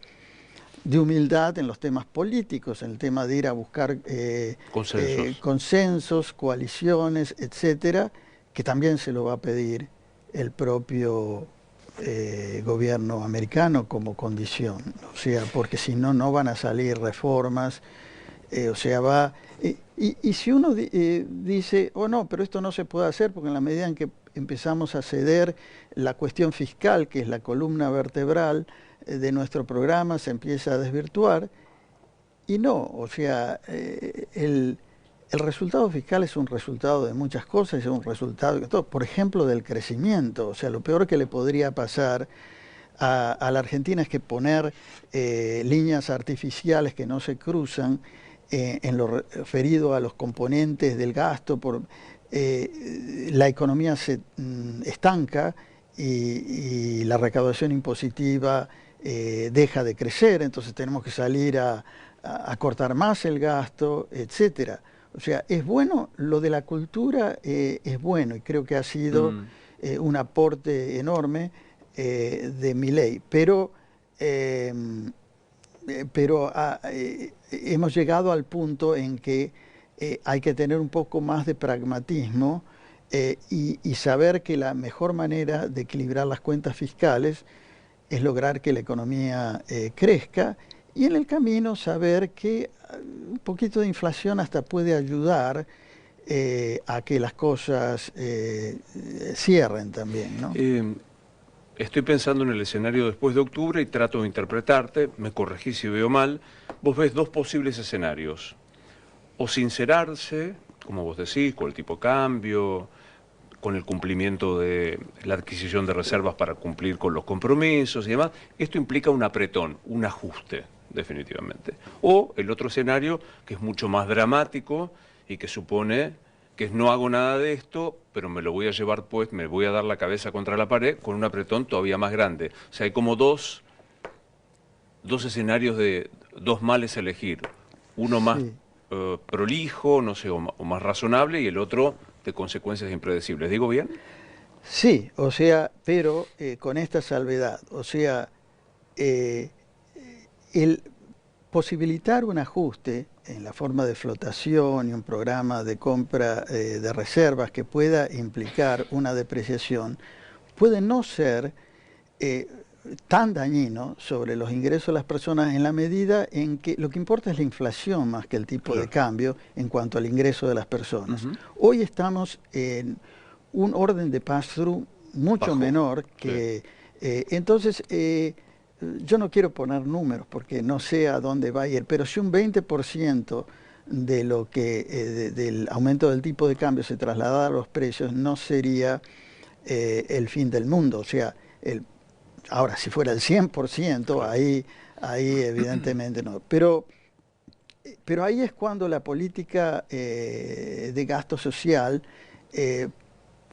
humildad en los temas políticos, en el tema de ir a buscar consensos, coaliciones, etcétera, que también se lo va a pedir el propio gobierno americano como condición. O sea, porque si no, no van a salir reformas. O sea, y si uno dice, oh no, pero esto no se puede hacer, porque en la medida en que empezamos a ceder la cuestión fiscal, que es la columna vertebral de nuestro programa, se empieza a desvirtuar. Y no, o sea, el resultado fiscal es un resultado de muchas cosas, es un resultado de todo, por ejemplo, del crecimiento. O sea, lo peor que le podría pasar a la Argentina es que poner líneas artificiales que no se cruzan en lo referido a los componentes del gasto, la economía se estanca y la recaudación impositiva deja de crecer, entonces tenemos que salir a cortar más el gasto, etcétera. O sea, es bueno, lo de la cultura es bueno y creo que ha sido un aporte enorme de Milei, pero hemos llegado al punto en que hay que tener un poco más de pragmatismo y saber que la mejor manera de equilibrar las cuentas fiscales es lograr que la economía crezca y en el camino saber que un poquito de inflación hasta puede ayudar a que las cosas cierren también, ¿no? Estoy pensando en el escenario después de octubre y trato de interpretarte, me corregís si veo mal. Vos ves dos posibles escenarios. O sincerarse, como vos decís, con el tipo de cambio, con el cumplimiento de la adquisición de reservas para cumplir con los compromisos y demás. Esto implica un apretón, un ajuste, definitivamente. O el otro escenario, que es mucho más dramático y que supone que no hago nada de esto, pero me lo voy a llevar, pues, me voy a dar la cabeza contra la pared con un apretón todavía más grande. O sea, hay como dos escenarios de dos males a elegir. Uno más prolijo, no sé, o más razonable, y el otro de consecuencias impredecibles. ¿Digo bien? Sí, o sea, pero con esta salvedad, o sea, el posibilitar un ajuste en la forma de flotación y un programa de compra de reservas que pueda implicar una depreciación puede no ser tan dañino sobre los ingresos de las personas en la medida en que lo que importa es la inflación más que el tipo de cambio en cuanto al ingreso de las personas. Hoy estamos en un orden de pass-through mucho menor que... entonces, yo no quiero poner números porque no sé a dónde va a ir, pero si un 20% de lo que del aumento del tipo de cambio se trasladara a los precios, no sería el fin del mundo. O sea, ahora, si fuera el 100%, ahí evidentemente no. Pero ahí es cuando la política de gasto social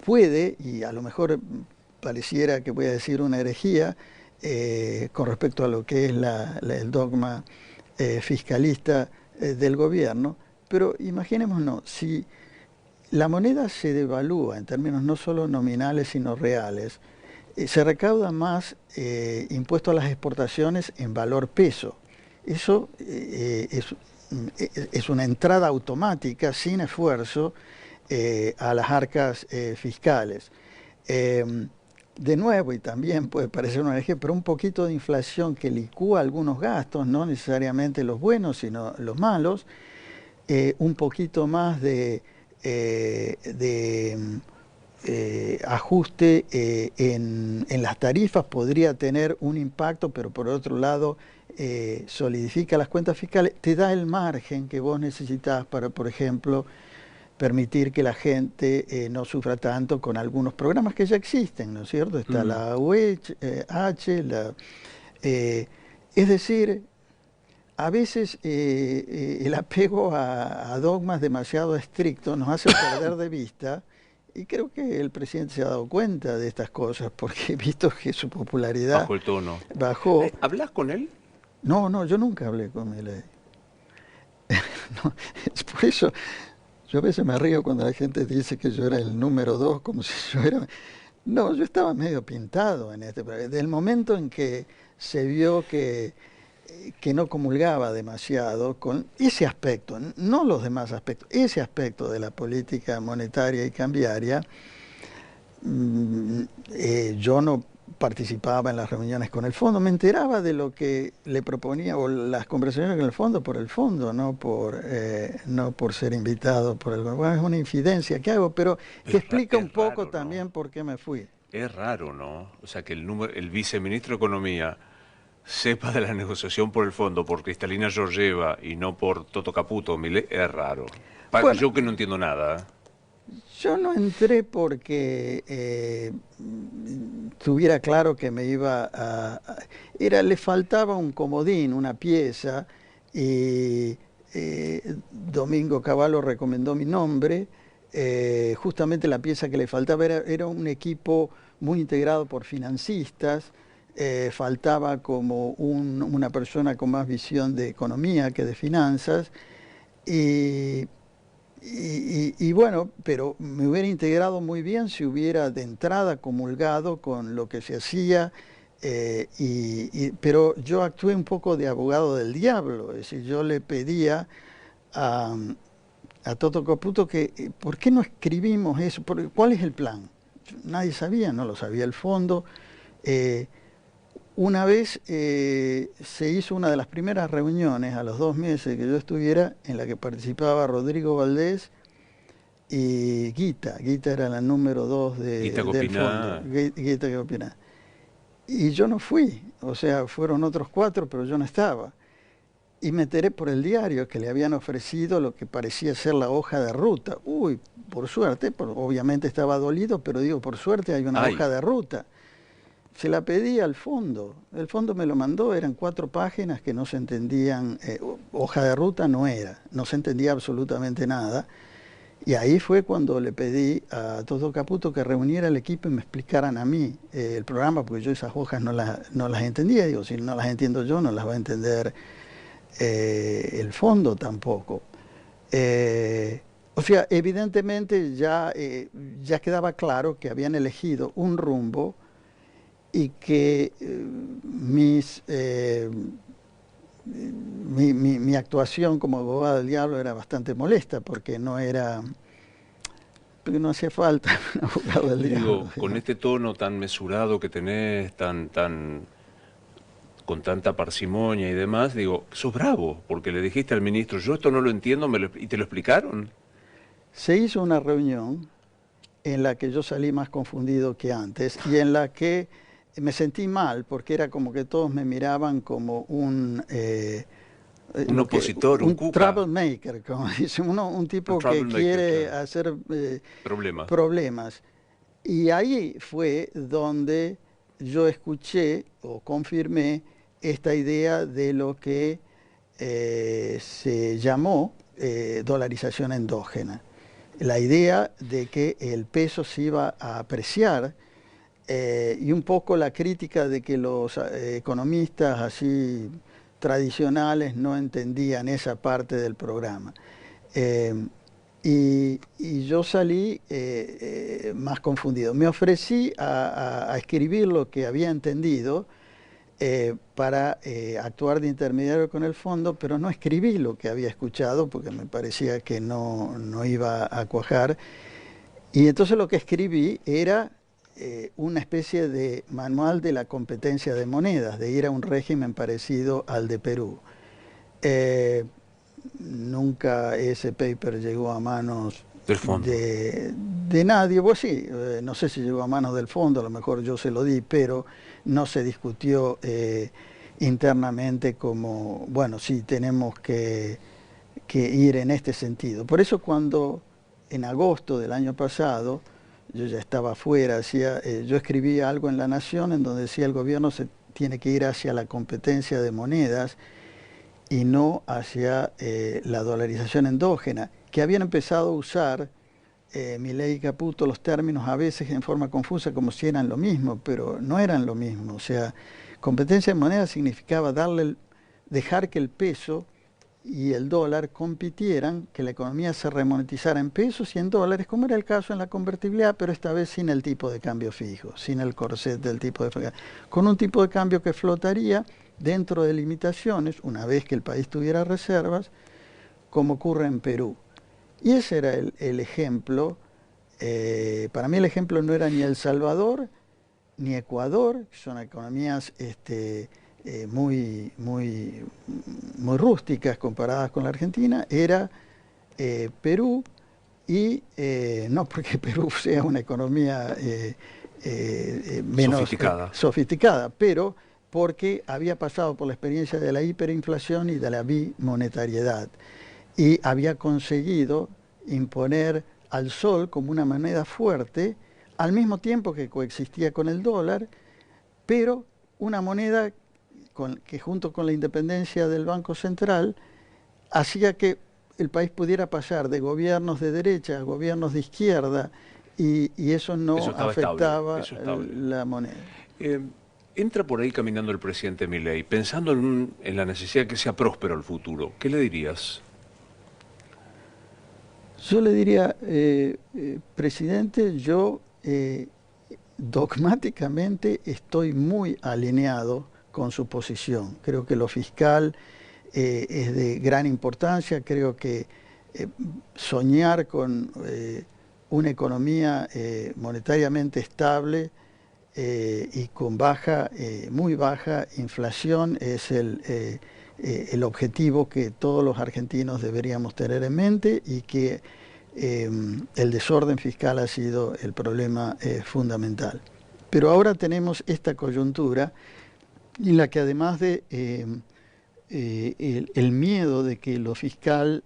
puede, y a lo mejor pareciera que voy a decir una herejía, con respecto a lo que es el dogma fiscalista del gobierno, pero imaginémonos, si la moneda se devalúa en términos no solo nominales sino reales, se recauda más impuesto a las exportaciones en valor peso. Eso es una entrada automática, sin esfuerzo, a las arcas fiscales. De nuevo, y también puede parecer una herejía, pero un poquito de inflación que licúa algunos gastos, no necesariamente los buenos, sino los malos, un poquito más de ajuste en las tarifas podría tener un impacto, pero por otro lado solidifica las cuentas fiscales, te da el margen que vos necesitas para, por ejemplo, permitir que la gente no sufra tanto con algunos programas que ya existen, ¿no es cierto? Está la UH, es decir, a veces el apego a dogmas demasiado estrictos nos hace perder de vista, y creo que el presidente se ha dado cuenta de estas cosas, porque he visto que su popularidad Bajó el tono. Bajó. ¿Hablas con él? No, yo nunca hablé con él. No, es por eso, yo a veces me río cuando la gente dice que yo era el número 2, como si yo era... No, yo estaba medio pintado en este... Desde el momento en que se vio que no comulgaba demasiado con ese aspecto, no los demás aspectos, ese aspecto de la política monetaria y cambiaria, yo no participaba en las reuniones con el fondo, me enteraba de lo que le proponía, o las conversaciones con el fondo por el fondo, no por ser invitado por el... Bueno, es una infidencia que hago, pero que explica un poco también por qué me fui. Es raro, ¿no? O sea, que el viceministro de Economía sepa de la negociación por el fondo por Cristalina Georgieva y no por Toto Caputo, es raro. Bueno, yo que no entiendo nada. Yo no entré porque tuviera claro que me iba le faltaba un comodín, una pieza, y Domingo Cavallo recomendó mi nombre. Justamente la pieza que le faltaba era un equipo muy integrado por financistas. Faltaba como una persona con más visión de economía que de finanzas, y bueno, pero me hubiera integrado muy bien si hubiera de entrada comulgado con lo que se hacía, pero yo actué un poco de abogado del diablo, es decir, yo le pedía a Toto Caputo que, ¿por qué no escribimos eso? ¿Cuál es el plan? Nadie sabía, no lo sabía el fondo. Una vez se hizo una de las primeras reuniones a los 2 meses que yo estuviera, en la que participaba Rodrigo Valdés y Guita. Guita era la número 2 del fondo. Guita Copiná. Y yo no fui, o sea, fueron otros 4, pero yo no estaba. Y me enteré por el diario que le habían ofrecido lo que parecía ser la hoja de ruta. Uy, por suerte, obviamente estaba dolido, pero digo, por suerte hay una hoja de ruta. Se la pedí al fondo, el fondo me lo mandó, eran 4 páginas que no se entendían, hoja de ruta no era, no se entendía absolutamente nada, y ahí fue cuando le pedí a Toto Caputo que reuniera el equipo y me explicaran a mí el programa, porque yo esas hojas no las entendía, digo, si no las entiendo yo, no las va a entender el fondo tampoco. O sea, evidentemente ya quedaba claro que habían elegido un rumbo y que mi actuación como abogado del diablo era bastante molesta, porque no hacía falta un abogado del diablo. Con este tono tan mesurado que tenés, con tanta parsimonia y demás, digo, sos bravo, porque le dijiste al ministro, yo esto no lo entiendo, y te lo explicaron. Se hizo una reunión en la que yo salí más confundido que antes, y en la que me sentí mal, porque era como que todos me miraban como un opositor, un troublemaker, como dicen, un tipo que quiere hacer problemas. Y ahí fue donde yo escuché o confirmé esta idea de lo que se llamó dolarización endógena. La idea de que el peso se iba a apreciar, y un poco la crítica de que los economistas así tradicionales no entendían esa parte del programa. Y yo salí más confundido. Me ofrecí a escribir lo que había entendido, para actuar de intermediario con el fondo, pero no escribí lo que había escuchado porque me parecía que no iba a cuajar. Y entonces lo que escribí era una especie de manual de la competencia de monedas, de ir a un régimen parecido al de Perú. Nunca ese paper llegó a manos Del fondo. de nadie. Pues sí, no sé si llegó a manos del fondo, a lo mejor yo se lo di, pero no se discutió internamente como, bueno, sí, tenemos que ir en este sentido. Por eso cuando en agosto del año pasado, yo ya estaba afuera, yo escribí algo en La Nación en donde decía el gobierno se tiene que ir hacia la competencia de monedas y no hacia la dolarización endógena, que habían empezado a usar Milei y Caputo los términos a veces en forma confusa como si eran lo mismo, pero no eran lo mismo. O sea, competencia de moneda significaba dejar que el peso y el dólar compitieran, que la economía se remonetizara en pesos y en dólares, como era el caso en la convertibilidad, pero esta vez sin el tipo de cambio fijo, sin el corset del tipo de cambio, con un tipo de cambio que flotaría dentro de limitaciones, una vez que el país tuviera reservas, como ocurre en Perú. Y ese era el ejemplo. Para mí el ejemplo no era ni El Salvador ni Ecuador, que son economías muy rústicas comparadas con la Argentina, era Perú, y no porque Perú sea una economía menos sofisticada, pero porque había pasado por la experiencia de la hiperinflación y de la bimonetariedad, y había conseguido imponer al sol como una moneda fuerte, al mismo tiempo que coexistía con el dólar, pero una moneda que junto con la independencia del Banco Central hacía que el país pudiera pasar de gobiernos de derecha a gobiernos de izquierda, y eso no afectaba la moneda. Entra por ahí caminando el presidente Milei, pensando en la necesidad de que sea próspero el futuro. ¿Qué le dirías? Yo le diría, presidente, yo dogmáticamente estoy muy alineado con su posición. Creo que lo fiscal es de gran importancia. Creo que soñar con una economía monetariamente estable y con muy baja inflación es el objetivo que todos los argentinos deberíamos tener en mente, y que el desorden fiscal ha sido el problema fundamental. Pero ahora tenemos esta coyuntura en la que, además de el miedo de que lo fiscal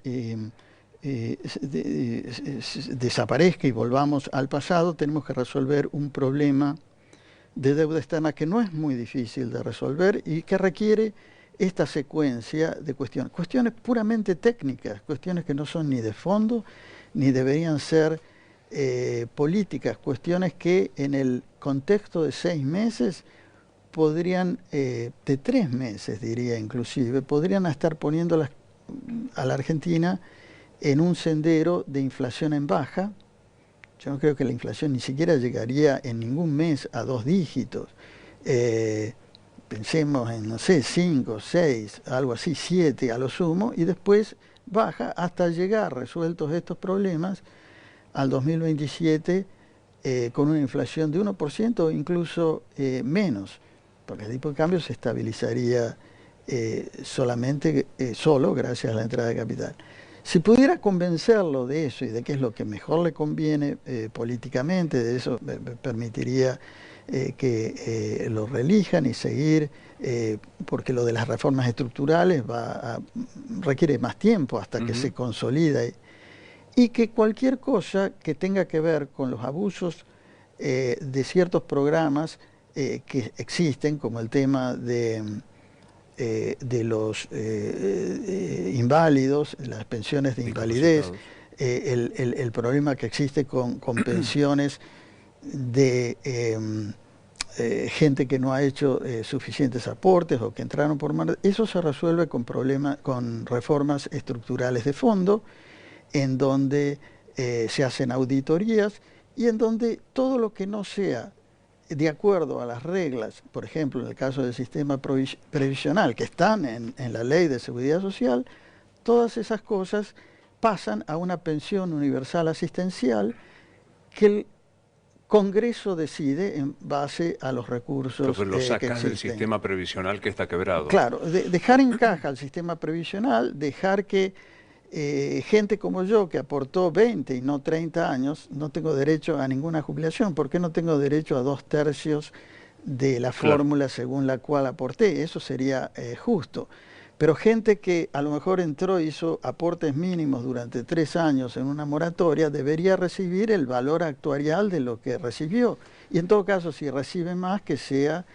desaparezca y volvamos al pasado, tenemos que resolver un problema de deuda externa que no es muy difícil de resolver y que requiere esta secuencia de cuestiones puramente técnicas, cuestiones que no son ni de fondo ni deberían ser políticas, cuestiones que en el contexto de 6 meses podrían, de 3 meses diría inclusive, podrían estar poniendo a la Argentina en un sendero de inflación en baja. Yo no creo que la inflación ni siquiera llegaría en ningún mes a 2 dígitos. Pensemos en, no sé, 5, 6, algo así, 7 a lo sumo, y después baja hasta llegar, resueltos estos problemas, al 2027 con una inflación de 1% o incluso menos, porque el tipo de cambio se estabilizaría solo gracias a la entrada de capital. Si pudiera convencerlo de eso y de qué es lo que mejor le conviene políticamente, de eso permitiría que lo reelijan y seguir, porque lo de las reformas estructurales requiere más tiempo hasta que se consolida, y que cualquier cosa que tenga que ver con los abusos de ciertos programas que existen, como el tema de los inválidos, las pensiones de invalidez, el problema que existe con pensiones de gente que no ha hecho suficientes aportes o que entraron por mal. Eso se resuelve con reformas estructurales de fondo, en donde se hacen auditorías y en donde todo lo que no sea de acuerdo a las reglas, por ejemplo, en el caso del sistema previsional, que están en la Ley de Seguridad Social, todas esas cosas pasan a una pensión universal asistencial que el Congreso decide en base a los recursos Entonces lo que sacas del existen. sistema previsional que está quebrado. Claro, dejar en caja el sistema previsional, dejar que gente como yo, que aportó 20 y no 30 años, no tengo derecho a ninguna jubilación. ¿Por qué no tengo derecho a 2/3 de la fórmula según la cual aporté? Eso sería justo. Pero gente que a lo mejor entró y hizo aportes mínimos durante 3 años en una moratoria, debería recibir el valor actuarial de lo que recibió. Y en todo caso, si recibe más, que sea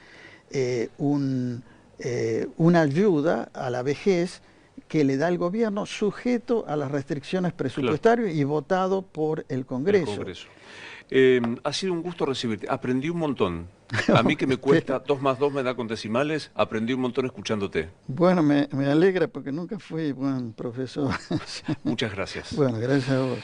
una ayuda a la vejez que le da el gobierno, sujeto a las restricciones presupuestarias y votado por el Congreso. Ha sido un gusto recibirte. Aprendí un montón. A mí que me cuesta 2 más 2 me da con decimales, aprendí un montón escuchándote. Bueno, me alegra porque nunca fui buen profesor. Muchas gracias. Bueno, gracias a vos.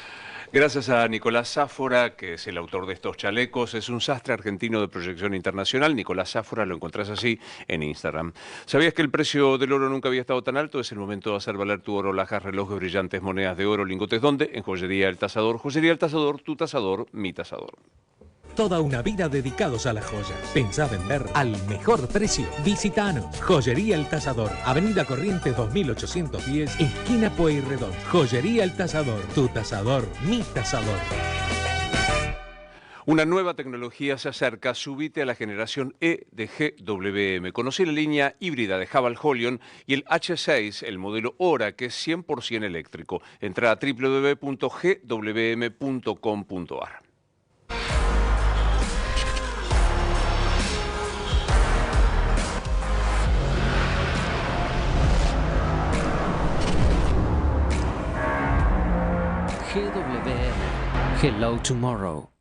Gracias a Nicolás Sáfora, que es el autor de estos chalecos. Es un sastre argentino de proyección internacional. Nicolás Sáfora, lo encontrás así en Instagram. ¿Sabías que el precio del oro nunca había estado tan alto? Es el momento de hacer valer tu oro, alhajas, relojes, brillantes, monedas de oro, lingotes. ¿Dónde? En Joyería El Tasador. Joyería El Tasador, tu tasador, mi tasador. Toda una vida dedicados a la joya. Pensá vender al mejor precio. Visitanos. Joyería El Tasador. Avenida Corrientes 2810, esquina Pueyrredón. Joyería El Tasador. Tu tasador, mi tasador. Una nueva tecnología se acerca. Subite a la generación E de GWM. Conocí la línea híbrida de Haval Holion y el H6, el modelo Hora, que es 100% eléctrico. Entra a www.gwm.com.ar. GWM. Hello Tomorrow.